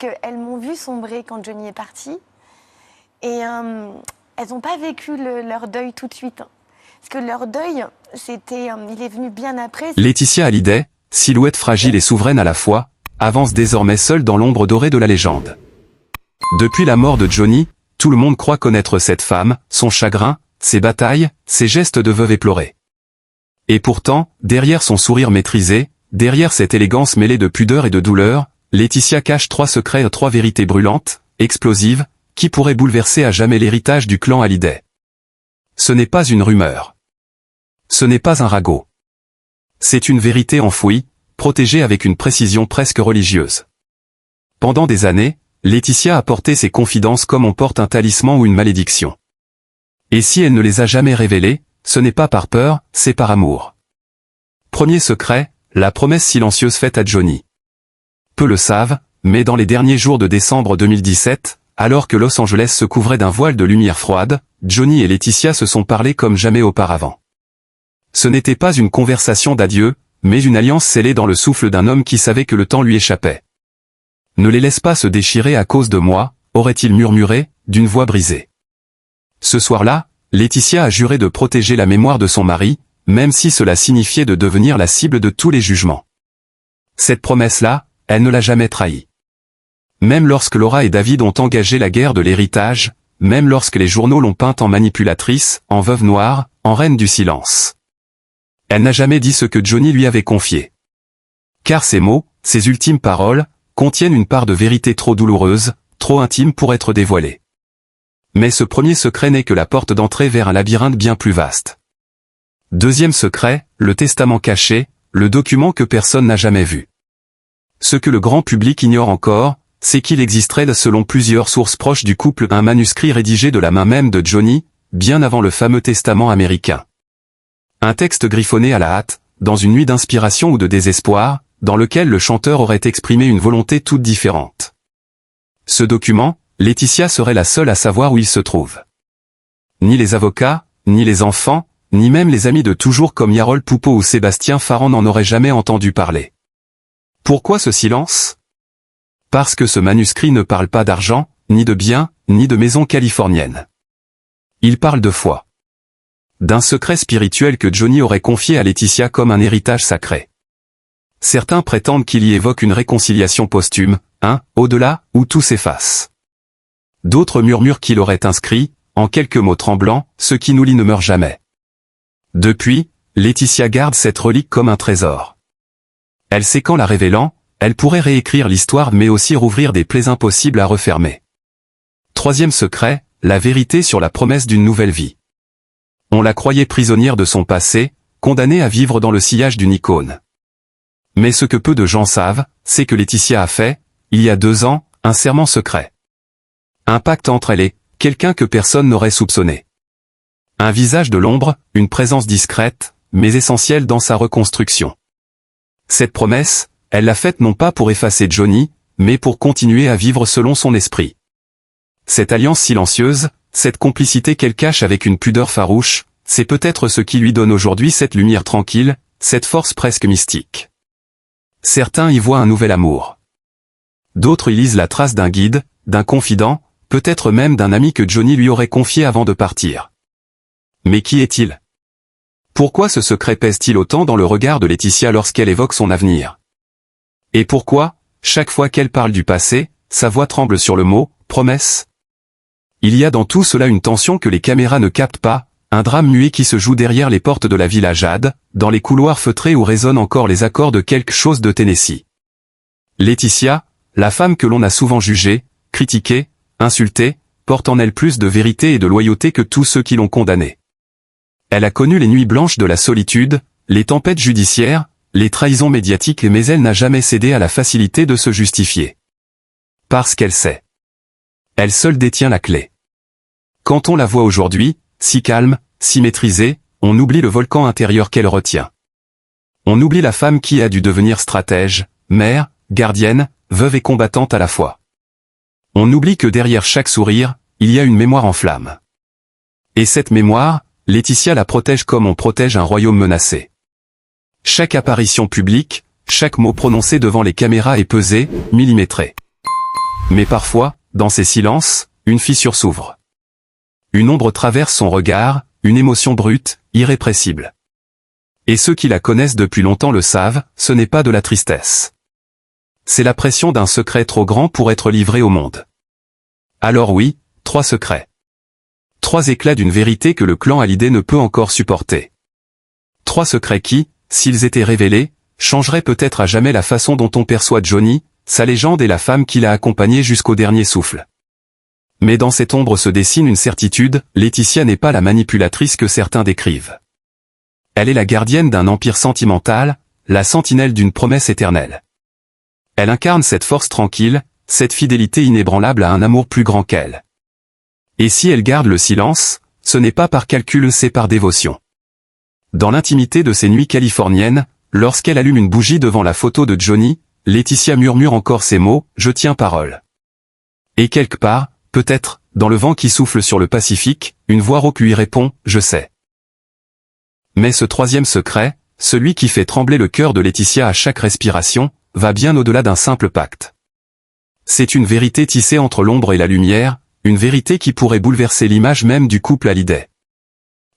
qu'elles m'ont vu sombrer quand Johnny est parti. Et elles n'ont pas vécu leur deuil tout de suite. Parce que leur deuil, il est venu bien après. Laetitia Hallyday, silhouette fragile et souveraine à la fois, avance désormais seule dans l'ombre dorée de la légende. Depuis la mort de Johnny, tout le monde croit connaître cette femme, son chagrin, ses batailles, ses gestes de veuve éplorée. Et pourtant, derrière son sourire maîtrisé, derrière cette élégance mêlée de pudeur et de douleur, Laetitia cache 3 secrets, 3 vérités brûlantes, explosives, qui pourraient bouleverser à jamais l'héritage du clan Hallyday. Ce n'est pas une rumeur. Ce n'est pas un ragot. C'est une vérité enfouie, protégée avec une précision presque religieuse. Pendant des années, Laetitia a porté ses confidences comme on porte un talisman ou une malédiction. Et si elle ne les a jamais révélées, ce n'est pas par peur, c'est par amour. Premier secret, la promesse silencieuse faite à Johnny. Peu le savent, mais dans les derniers jours de décembre 2017, alors que Los Angeles se couvrait d'un voile de lumière froide, Johnny et Laetitia se sont parlé comme jamais auparavant. Ce n'était pas une conversation d'adieu, mais une alliance scellée dans le souffle d'un homme qui savait que le temps lui échappait. Ne les laisse pas se déchirer à cause de moi, aurait-il murmuré, d'une voix brisée. Ce soir-là, Laetitia a juré de protéger la mémoire de son mari, même si cela signifiait de devenir la cible de tous les jugements. Cette promesse-là, elle ne l'a jamais trahie. Même lorsque Laura et David ont engagé la guerre de l'héritage, même lorsque les journaux l'ont peinte en manipulatrice, en veuve noire, en reine du silence. Elle n'a jamais dit ce que Johnny lui avait confié. Car ces mots, ces ultimes paroles, contiennent une part de vérité trop douloureuse, trop intime pour être dévoilée. Mais ce premier secret n'est que la porte d'entrée vers un labyrinthe bien plus vaste. Deuxième secret, le testament caché, le document que personne n'a jamais vu. Ce que le grand public ignore encore, c'est qu'il existerait selon plusieurs sources proches du couple un manuscrit rédigé de la main même de Johnny, bien avant le fameux testament américain. Un texte griffonné à la hâte, dans une nuit d'inspiration ou de désespoir, dans lequel le chanteur aurait exprimé une volonté toute différente. Ce document, Laetitia serait la seule à savoir où il se trouve. Ni les avocats, ni les enfants, ni même les amis de toujours comme Yarol Poupeau ou Sébastien Farran n'en auraient jamais entendu parler. Pourquoi ce silence ? Parce que ce manuscrit ne parle pas d'argent, ni de biens, ni de maisons californiennes. Il parle de foi. D'un secret spirituel que Johnny aurait confié à Laetitia comme un héritage sacré. Certains prétendent qu'il y évoque une réconciliation posthume, au-delà, où tout s'efface. D'autres murmurent qu'il aurait inscrit, en quelques mots tremblants, ce qui nous lie ne meurt jamais. Depuis, Laetitia garde cette relique comme un trésor. Elle sait qu'en la révélant, elle pourrait réécrire l'histoire mais aussi rouvrir des plaies impossibles à refermer. Troisième secret, la vérité sur la promesse d'une nouvelle vie. On la croyait prisonnière de son passé, condamnée à vivre dans le sillage d'une icône. Mais ce que peu de gens savent, c'est que Laetitia a fait, il y a 2 ans, un serment secret. Un pacte entre elle et quelqu'un que personne n'aurait soupçonné. Un visage de l'ombre, une présence discrète, mais essentielle dans sa reconstruction. Cette promesse, elle l'a faite non pas pour effacer Johnny, mais pour continuer à vivre selon son esprit. Cette alliance silencieuse, cette complicité qu'elle cache avec une pudeur farouche, c'est peut-être ce qui lui donne aujourd'hui cette lumière tranquille, cette force presque mystique. Certains y voient un nouvel amour. D'autres y lisent la trace d'un guide, d'un confident, peut-être même d'un ami que Johnny lui aurait confié avant de partir. Mais qui est-il ? Pourquoi ce secret pèse-t-il autant dans le regard de Laetitia lorsqu'elle évoque son avenir ? Et pourquoi, chaque fois qu'elle parle du passé, sa voix tremble sur le mot « promesse » ? Il y a dans tout cela une tension que les caméras ne captent pas, un drame muet qui se joue derrière les portes de la Villa Jade, dans les couloirs feutrés où résonnent encore les accords de quelque chose de Tennessee. Laetitia, la femme que l'on a souvent jugée, critiquée, insultée, porte en elle plus de vérité et de loyauté que tous ceux qui l'ont condamnée. Elle a connu les nuits blanches de la solitude, les tempêtes judiciaires, les trahisons médiatiques mais elle n'a jamais cédé à la facilité de se justifier. Parce qu'elle sait. Elle seule détient la clé. Quand on la voit aujourd'hui, si calme, si maîtrisée, on oublie le volcan intérieur qu'elle retient. On oublie la femme qui a dû devenir stratège, mère, gardienne, veuve et combattante à la fois. On oublie que derrière chaque sourire, il y a une mémoire en flammes. Et cette mémoire, Laetitia la protège comme on protège un royaume menacé. Chaque apparition publique, chaque mot prononcé devant les caméras est pesé, millimétré. Mais parfois, dans ces silences, une fissure s'ouvre. Une ombre traverse son regard, une émotion brute, irrépressible. Et ceux qui la connaissent depuis longtemps le savent, ce n'est pas de la tristesse. C'est la pression d'un secret trop grand pour être livré au monde. Alors oui, 3 secrets. 3 éclats d'une vérité que le clan Hallyday ne peut encore supporter. 3 secrets qui, s'ils étaient révélés, changeraient peut-être à jamais la façon dont on perçoit Johnny, sa légende et la femme qui l'a accompagné jusqu'au dernier souffle. Mais dans cette ombre se dessine une certitude, Laetitia n'est pas la manipulatrice que certains décrivent. Elle est la gardienne d'un empire sentimental, la sentinelle d'une promesse éternelle. Elle incarne cette force tranquille, cette fidélité inébranlable à un amour plus grand qu'elle. Et si elle garde le silence, ce n'est pas par calcul, c'est par dévotion. Dans l'intimité de ces nuits californiennes, lorsqu'elle allume une bougie devant la photo de Johnny, Laetitia murmure encore ces mots, « Je tiens parole ». Et quelque part, peut-être, dans le vent qui souffle sur le Pacifique, une voix rauque lui répond, « Je sais ». Mais ce 3e secret, celui qui fait trembler le cœur de Laetitia à chaque respiration, va bien au-delà d'un simple pacte. C'est une vérité tissée entre l'ombre et la lumière, une vérité qui pourrait bouleverser l'image même du couple Hallyday.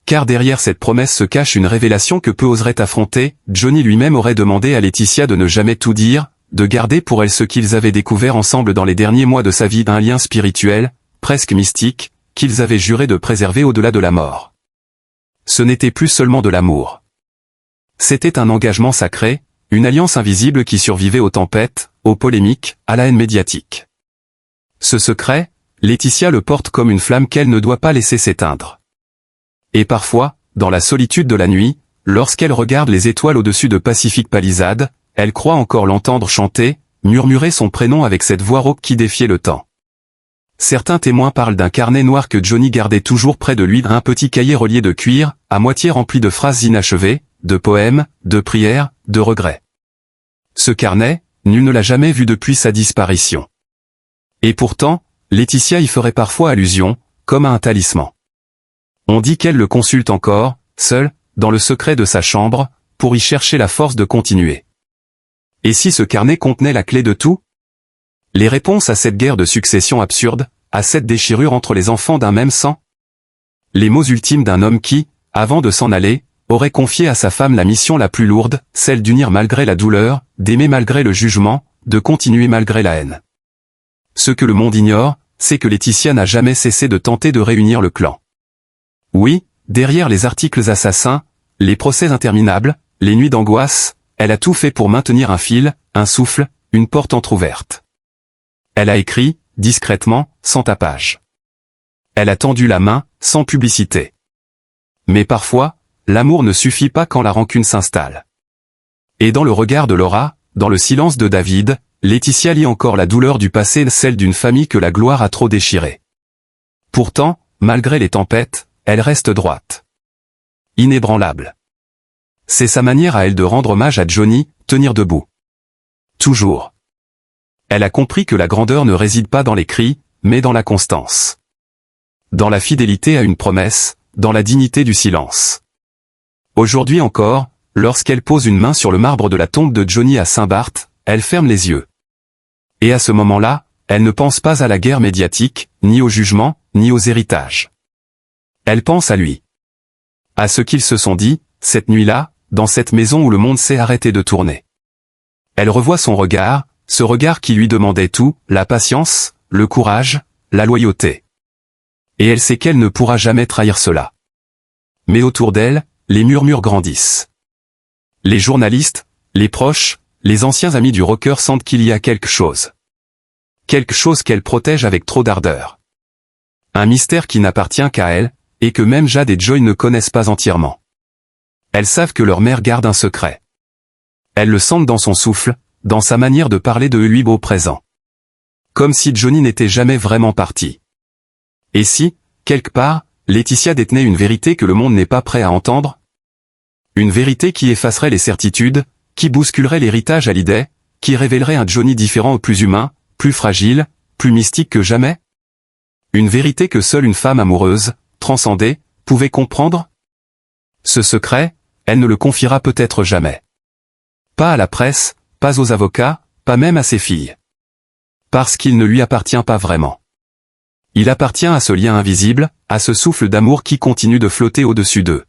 Car derrière cette promesse se cache une révélation que peu oserait affronter, Johnny lui-même aurait demandé à Laetitia de ne jamais tout dire, de garder pour elle ce qu'ils avaient découvert ensemble dans les derniers mois de sa vie, d'un lien spirituel, presque mystique, qu'ils avaient juré de préserver au-delà de la mort. Ce n'était plus seulement de l'amour. C'était un engagement sacré, une alliance invisible qui survivait aux tempêtes, aux polémiques, à la haine médiatique. Ce secret, Laetitia le porte comme une flamme qu'elle ne doit pas laisser s'éteindre. Et parfois, dans la solitude de la nuit, lorsqu'elle regarde les étoiles au-dessus de Pacific Palisades, elle croit encore l'entendre chanter, murmurer son prénom avec cette voix rauque qui défiait le temps. Certains témoins parlent d'un carnet noir que Johnny gardait toujours près de lui, un petit cahier relié de cuir, à moitié rempli de phrases inachevées, de poèmes, de prières, de regrets. Ce carnet, nul ne l'a jamais vu depuis sa disparition. Et pourtant, Laetitia y ferait parfois allusion, comme à un talisman. On dit qu'elle le consulte encore, seule, dans le secret de sa chambre, pour y chercher la force de continuer. Et si ce carnet contenait la clé de tout? Les réponses à cette guerre de succession absurde, à cette déchirure entre les enfants d'un même sang? Les mots ultimes d'un homme qui, avant de s'en aller, aurait confié à sa femme la mission la plus lourde, celle d'unir malgré la douleur, d'aimer malgré le jugement, de continuer malgré la haine. Ce que le monde ignore, c'est que Laetitia n'a jamais cessé de tenter de réunir le clan. Oui, derrière les articles assassins, les procès interminables, les nuits d'angoisse, elle a tout fait pour maintenir un fil, un souffle, une porte entr'ouverte. Elle a écrit, discrètement, sans tapage. Elle a tendu la main, sans publicité. Mais parfois, l'amour ne suffit pas quand la rancune s'installe. Et dans le regard de Laura, dans le silence de David, Laetitia lit encore la douleur du passé, celle d'une famille que la gloire a trop déchirée. Pourtant, malgré les tempêtes, elle reste droite. Inébranlable. C'est sa manière à elle de rendre hommage à Johnny, tenir debout. Toujours. Elle a compris que la grandeur ne réside pas dans les cris, mais dans la constance. Dans la fidélité à une promesse, dans la dignité du silence. Aujourd'hui encore, lorsqu'elle pose une main sur le marbre de la tombe de Johnny à Saint-Barth, elle ferme les yeux. Et à ce moment-là, elle ne pense pas à la guerre médiatique, ni au jugement, ni aux héritages. Elle pense à lui. À ce qu'ils se sont dit, cette nuit-là, dans cette maison où le monde s'est arrêté de tourner. Elle revoit son regard, ce regard qui lui demandait tout, la patience, le courage, la loyauté. Et elle sait qu'elle ne pourra jamais trahir cela. Mais autour d'elle, les murmures grandissent. Les journalistes, les proches, les anciens amis du rocker sentent qu'il y a quelque chose. Quelque chose qu'elle protège avec trop d'ardeur. Un mystère qui n'appartient qu'à elle, et que même Jade et Joy ne connaissent pas entièrement. Elles savent que leur mère garde un secret. Elles le sentent dans son souffle, dans sa manière de parler de lui au présent. Comme si Johnny n'était jamais vraiment parti. Et si, quelque part, Laetitia détenait une vérité que le monde n'est pas prêt à entendre? Une vérité qui effacerait les certitudes, qui bousculerait l'héritage Hallyday, qui révélerait un Johnny différent, plus humain, plus fragile, plus mystique que jamais? Une vérité que seule une femme amoureuse, transcendée, pouvait comprendre? Ce secret, elle ne le confiera peut-être jamais. Pas à la presse, pas aux avocats, pas même à ses filles. parce qu'il ne lui appartient pas vraiment. Il appartient à ce lien invisible, à ce souffle d'amour qui continue de flotter au-dessus d'eux.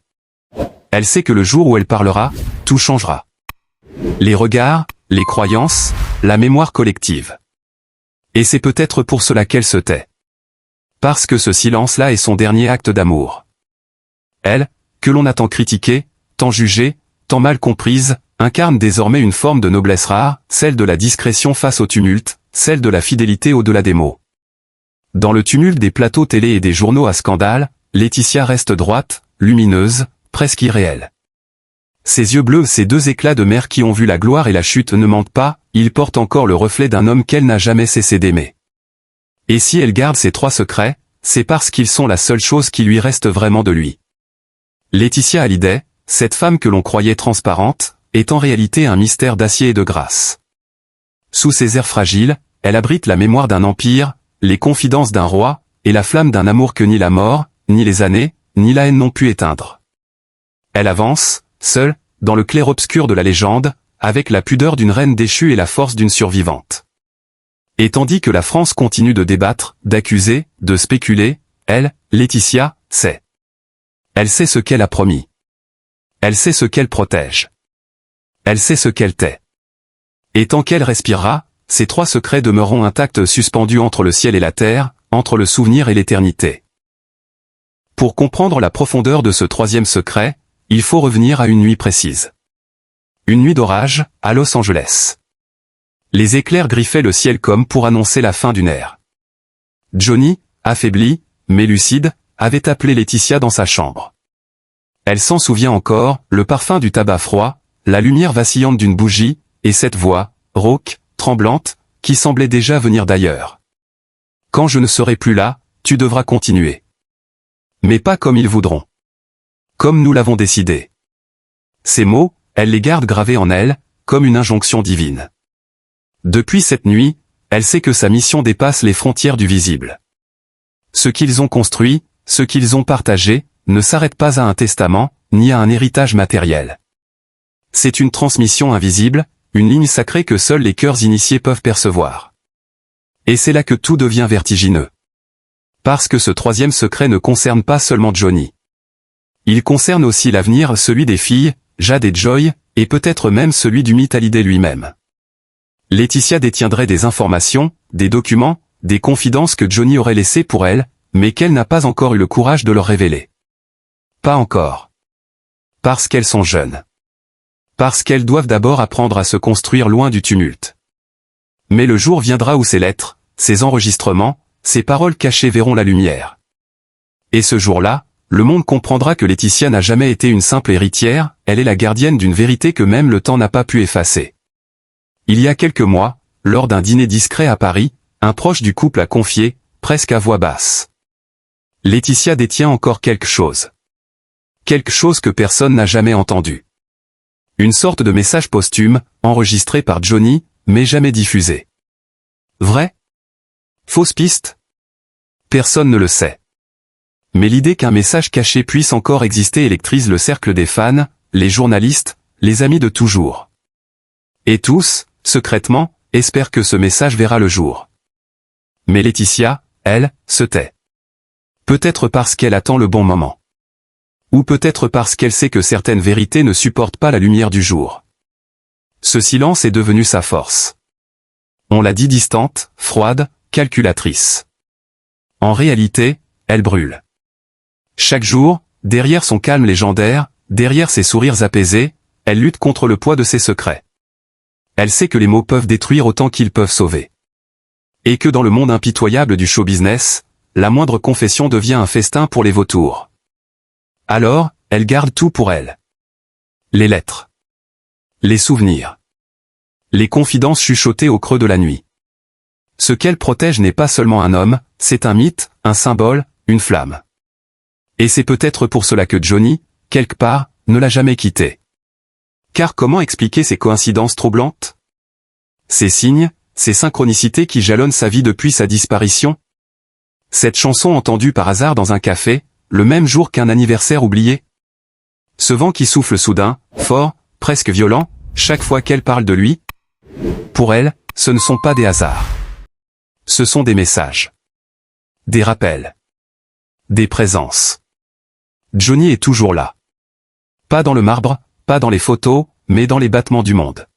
Elle sait que le jour où elle parlera, tout changera. Les regards, les croyances, la mémoire collective. Et c'est peut-être pour cela qu'elle se tait. Parce que ce silence-là est son dernier acte d'amour. Elle, que l'on a tant critiquée, tant jugée, tant mal comprise, incarne désormais une forme de noblesse rare, celle de la discrétion face au tumulte, celle de la fidélité au-delà des mots. Dans le tumulte des plateaux télé et des journaux à scandale, Laetitia reste droite, lumineuse, presque irréelle. Ses yeux bleus, ces deux éclats de mer qui ont vu la gloire et la chute ne mentent pas, ils portent encore le reflet d'un homme qu'elle n'a jamais cessé d'aimer. Et si elle garde ces 3 secrets, c'est parce qu'ils sont la seule chose qui lui reste vraiment de lui. Laetitia Hallyday, cette femme que l'on croyait transparente, est en réalité un mystère d'acier et de grâce. Sous ses airs fragiles, elle abrite la mémoire d'un empire, les confidences d'un roi, et la flamme d'un amour que ni la mort, ni les années, ni la haine n'ont pu éteindre. Elle avance, seule, dans le clair-obscur de la légende, avec la pudeur d'une reine déchue et la force d'une survivante. Et tandis que la France continue de débattre, d'accuser, de spéculer, elle, Laetitia, sait. Elle sait ce qu'elle a promis. Elle sait ce qu'elle protège. Elle sait ce qu'elle tait. Et tant qu'elle respirera, ces 3 secrets demeureront intacts, suspendus entre le ciel et la terre, entre le souvenir et l'éternité. Pour comprendre la profondeur de ce 3e secret, il faut revenir à une nuit précise. Une nuit d'orage, à Los Angeles. Les éclairs griffaient le ciel comme pour annoncer la fin d'une ère. Johnny, affaibli, mais lucide, avait appelé Laetitia dans sa chambre. Elle s'en souvient encore, le parfum du tabac froid, la lumière vacillante d'une bougie, et cette voix, rauque, tremblante, qui semblait déjà venir d'ailleurs. Quand je ne serai plus là, tu devras continuer. Mais pas comme ils voudront. Comme nous l'avons décidé. Ces mots, elle les garde gravés en elle, comme une injonction divine. Depuis cette nuit, elle sait que sa mission dépasse les frontières du visible. Ce qu'ils ont construit, ce qu'ils ont partagé, ne s'arrête pas à un testament, ni à un héritage matériel. C'est une transmission invisible, une ligne sacrée que seuls les cœurs initiés peuvent percevoir. Et c'est là que tout devient vertigineux. Parce que ce 3e secret ne concerne pas seulement Johnny. Il concerne aussi l'avenir, celui des filles, Jade et Joy, et peut-être même celui du mythe Hallyday lui-même. Laetitia détiendrait des informations, des documents, des confidences que Johnny aurait laissées pour elle, mais qu'elle n'a pas encore eu le courage de leur révéler. Pas encore. Parce qu'elles sont jeunes. Parce qu'elles doivent d'abord apprendre à se construire loin du tumulte. Mais le jour viendra où ces lettres, ces enregistrements, ces paroles cachées verront la lumière. Et ce jour-là, le monde comprendra que Laetitia n'a jamais été une simple héritière, elle est la gardienne d'une vérité que même le temps n'a pas pu effacer. Il y a quelques mois, lors d'un dîner discret à Paris, un proche du couple a confié, presque à voix basse. Laetitia détient encore quelque chose. Quelque chose que personne n'a jamais entendu. Une sorte de message posthume, enregistré par Johnny, mais jamais diffusé. Vrai? Fausse piste? Personne ne le sait. Mais l'idée qu'un message caché puisse encore exister électrise le cercle des fans, les journalistes, les amis de toujours. Et tous, secrètement, espèrent que ce message verra le jour. Mais Laetitia, elle, se tait. Peut-être parce qu'elle attend le bon moment. Ou peut-être parce qu'elle sait que certaines vérités ne supportent pas la lumière du jour. Ce silence est devenu sa force. On l'a dit distante, froide, calculatrice. En réalité, elle brûle. Chaque jour, derrière son calme légendaire, derrière ses sourires apaisés, elle lutte contre le poids de ses secrets. Elle sait que les mots peuvent détruire autant qu'ils peuvent sauver. Et que dans le monde impitoyable du show business, la moindre confession devient un festin pour les vautours. Alors, elle garde tout pour elle. Les lettres. Les souvenirs. Les confidences chuchotées au creux de la nuit. Ce qu'elle protège n'est pas seulement un homme, c'est un mythe, un symbole, une flamme. Et c'est peut-être pour cela que Johnny, quelque part, ne l'a jamais quittée. Car comment expliquer ces coïncidences troublantes? Ces signes, ces synchronicités qui jalonnent sa vie depuis sa disparition? Cette chanson entendue par hasard dans un café, le même jour qu'un anniversaire oublié? Ce vent qui souffle soudain, fort, presque violent, chaque fois qu'elle parle de lui? Pour elle, ce ne sont pas des hasards. Ce sont des messages. Des rappels. Des présences. Johnny est toujours là. Pas dans le marbre, pas dans les photos, mais dans les battements du monde.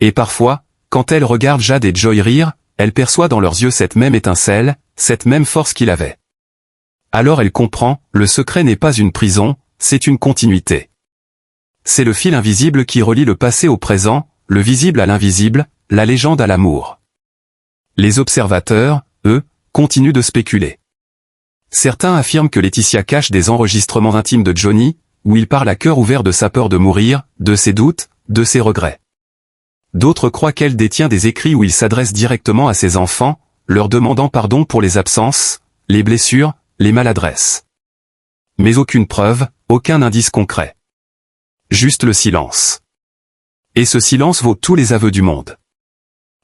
Et parfois, quand elle regarde Jade et Joy rire, elle perçoit dans leurs yeux cette même étincelle, cette même force qu'il avait. Alors elle comprend, le secret n'est pas une prison, c'est une continuité. C'est le fil invisible qui relie le passé au présent, le visible à l'invisible, la légende à l'amour. Les observateurs, eux, continuent de spéculer. Certains affirment que Laetitia cache des enregistrements intimes de Johnny, où il parle à cœur ouvert de sa peur de mourir, de ses doutes, de ses regrets. D'autres croient qu'elle détient des écrits où il s'adresse directement à ses enfants, leur demandant pardon pour les absences, les blessures, les maladresses. Mais aucune preuve, aucun indice concret. Juste le silence. Et ce silence vaut tous les aveux du monde.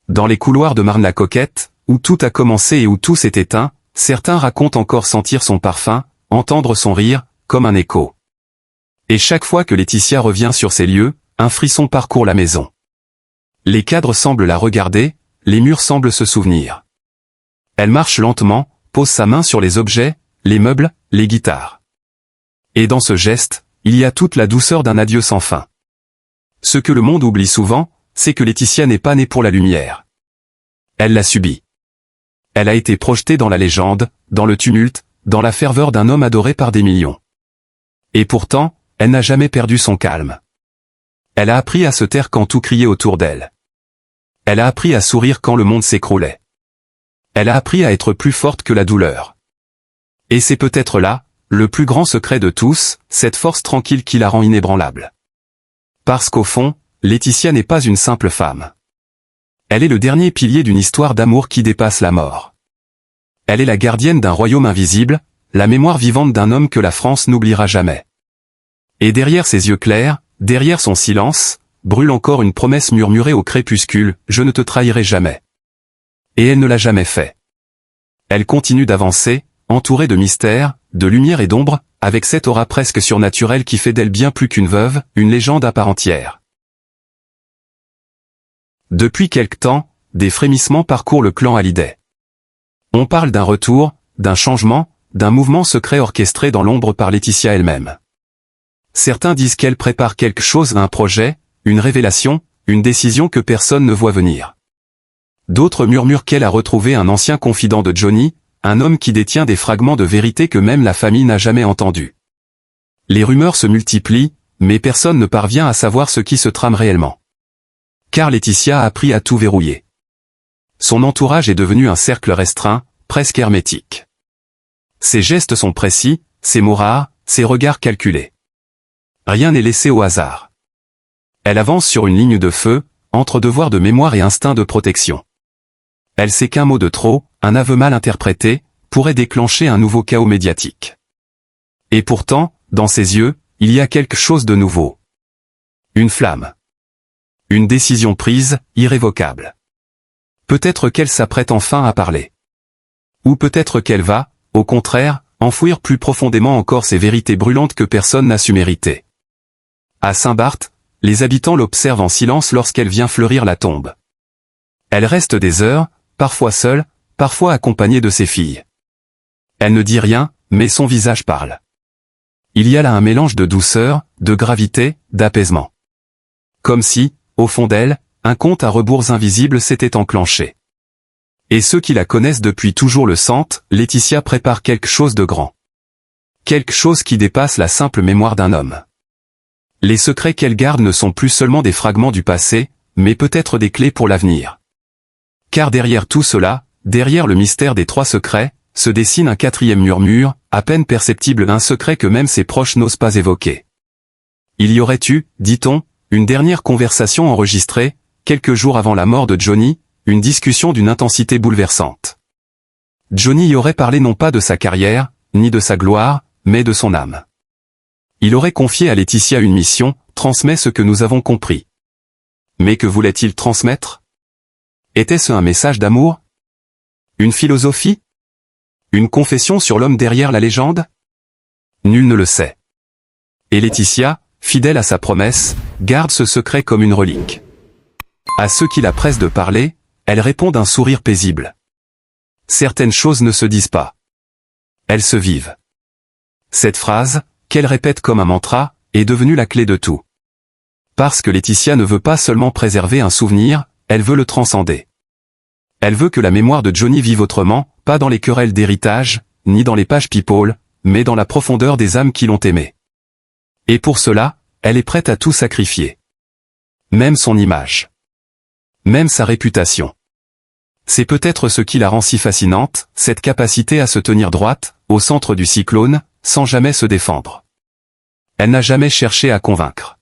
Dans les couloirs de Marne-la-Coquette, où tout a commencé et où tout s'est éteint, certains racontent encore sentir son parfum, entendre son rire, comme un écho. Et chaque fois que Laetitia revient sur ces lieux, un frisson parcourt la maison. Les cadres semblent la regarder, les murs semblent se souvenir. Elle marche lentement, pose sa main sur les objets, les meubles, les guitares. Et dans ce geste, il y a toute la douceur d'un adieu sans fin. Ce que le monde oublie souvent, c'est que Laetitia n'est pas née pour la lumière. Elle l'a subie. Elle a été projetée dans la légende, dans le tumulte, dans la ferveur d'un homme adoré par des millions. Et pourtant, elle n'a jamais perdu son calme. Elle a appris à se taire quand tout criait autour d'elle. Elle a appris à sourire quand le monde s'écroulait. Elle a appris à être plus forte que la douleur. Et c'est peut-être là, le plus grand secret de tous, cette force tranquille qui la rend inébranlable. Parce qu'au fond, Laetitia n'est pas une simple femme. Elle est le dernier pilier d'une histoire d'amour qui dépasse la mort. Elle est la gardienne d'un royaume invisible, la mémoire vivante d'un homme que la France n'oubliera jamais. Et derrière ses yeux clairs, derrière son silence, brûle encore une promesse murmurée au crépuscule, « Je ne te trahirai jamais ». Et elle ne l'a jamais fait. Elle continue d'avancer, entourée de mystères, de lumière et d'ombre, avec cette aura presque surnaturelle qui fait d'elle bien plus qu'une veuve, une légende à part entière. Depuis quelque temps, des frémissements parcourent le clan Hallyday. On parle d'un retour, d'un changement, d'un mouvement secret orchestré dans l'ombre par Laetitia elle-même. Certains disent qu'elle prépare quelque chose, un projet, une révélation, une décision que personne ne voit venir. D'autres murmurent qu'elle a retrouvé un ancien confident de Johnny, un homme qui détient des fragments de vérité que même la famille n'a jamais entendus. Les rumeurs se multiplient, mais personne ne parvient à savoir ce qui se trame réellement. Car Laetitia a appris à tout verrouiller. Son entourage est devenu un cercle restreint, presque hermétique. Ses gestes sont précis, ses mots rares, ses regards calculés. Rien n'est laissé au hasard. Elle avance sur une ligne de feu, entre devoir de mémoire et instinct de protection. Elle sait qu'un mot de trop, un aveu mal interprété, pourrait déclencher un nouveau chaos médiatique. Et pourtant, dans ses yeux, il y a quelque chose de nouveau. Une flamme. Une décision prise, irrévocable. Peut-être qu'elle s'apprête enfin à parler. Ou peut-être qu'elle va, au contraire, enfouir plus profondément encore ces vérités brûlantes que personne n'a su mériter. À Saint-Barth, les habitants l'observent en silence lorsqu'elle vient fleurir la tombe. Elle reste des heures, parfois seule, parfois accompagnée de ses filles. Elle ne dit rien, mais son visage parle. Il y a là un mélange de douceur, de gravité, d'apaisement. Comme si, au fond d'elle, un compte à rebours invisible s'était enclenché. Et ceux qui la connaissent depuis toujours le sentent, Laetitia prépare quelque chose de grand. Quelque chose qui dépasse la simple mémoire d'un homme. Les secrets qu'elle garde ne sont plus seulement des fragments du passé, mais peut-être des clés pour l'avenir. Car derrière tout cela, derrière le mystère des 3 secrets, se dessine un 4e murmure, à peine perceptible, un secret que même ses proches n'osent pas évoquer. Il y aurait eu, dit-on, une dernière conversation enregistrée, quelques jours avant la mort de Johnny, une discussion d'une intensité bouleversante. Johnny y aurait parlé non pas de sa carrière, ni de sa gloire, mais de son âme. Il aurait confié à Laetitia une mission, transmet ce que nous avons compris. Mais que voulait-il transmettre? Était-ce un message d'amour? Une philosophie? Une confession sur l'homme derrière la légende? Nul ne le sait. Et Laetitia, fidèle à sa promesse, garde ce secret comme une relique. À ceux qui la pressent de parler, elle répond d'un sourire paisible. Certaines choses ne se disent pas. Elles se vivent. Cette phrase, qu'elle répète comme un mantra, est devenue la clé de tout. Parce que Laetitia ne veut pas seulement préserver un souvenir, elle veut le transcender. Elle veut que la mémoire de Johnny vive autrement, pas dans les querelles d'héritage, ni dans les pages people, mais dans la profondeur des âmes qui l'ont aimée. Et pour cela, elle est prête à tout sacrifier. Même son image. Même sa réputation. C'est peut-être ce qui la rend si fascinante, cette capacité à se tenir droite, au centre du cyclone, sans jamais se défendre. Elle n'a jamais cherché à convaincre.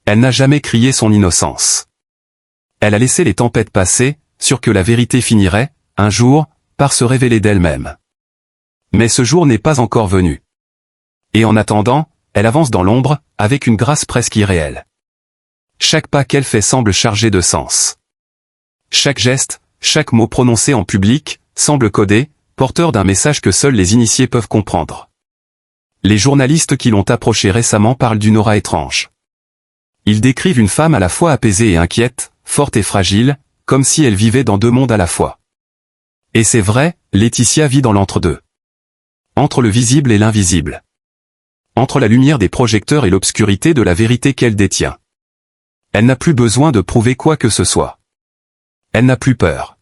Elle n'a jamais crié son innocence. Elle a laissé les tempêtes passer, sûre que la vérité finirait, un jour, par se révéler d'elle-même. Mais ce jour n'est pas encore venu. Et en attendant, elle avance dans l'ombre, avec une grâce presque irréelle. Chaque pas qu'elle fait semble chargé de sens. Chaque geste, chaque mot prononcé en public, semble codé, porteur d'un message que seuls les initiés peuvent comprendre. Les journalistes qui l'ont approchée récemment parlent d'une aura étrange. Ils décrivent une femme à la fois apaisée et inquiète, forte et fragile, comme si elle vivait dans deux mondes à la fois. Et c'est vrai, Laetitia vit dans l'entre-deux. Entre le visible et l'invisible. Entre la lumière des projecteurs et l'obscurité de la vérité qu'elle détient. Elle n'a plus besoin de prouver quoi que ce soit. Elle n'a plus peur.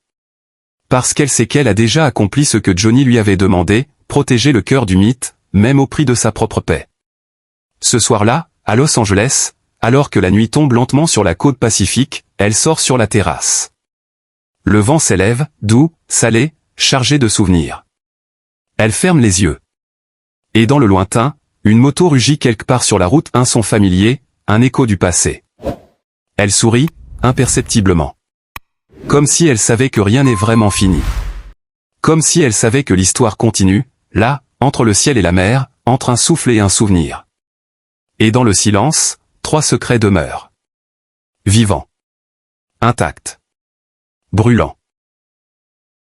Parce qu'elle sait qu'elle a déjà accompli ce que Johnny lui avait demandé, protéger le cœur du mythe, même au prix de sa propre paix. Ce soir-là, à Los Angeles, alors que la nuit tombe lentement sur la côte pacifique, elle sort sur la terrasse. Le vent s'élève, doux, salé, chargé de souvenirs. Elle ferme les yeux. Et dans le lointain, une moto rugit quelque part sur la route, un son familier, un écho du passé. Elle sourit, imperceptiblement. Comme si elle savait que rien n'est vraiment fini. Comme si elle savait que l'histoire continue, là, entre le ciel et la mer, entre un souffle et un souvenir. Et dans le silence, 3 secrets demeurent. Vivants. Intacts. Brûlants.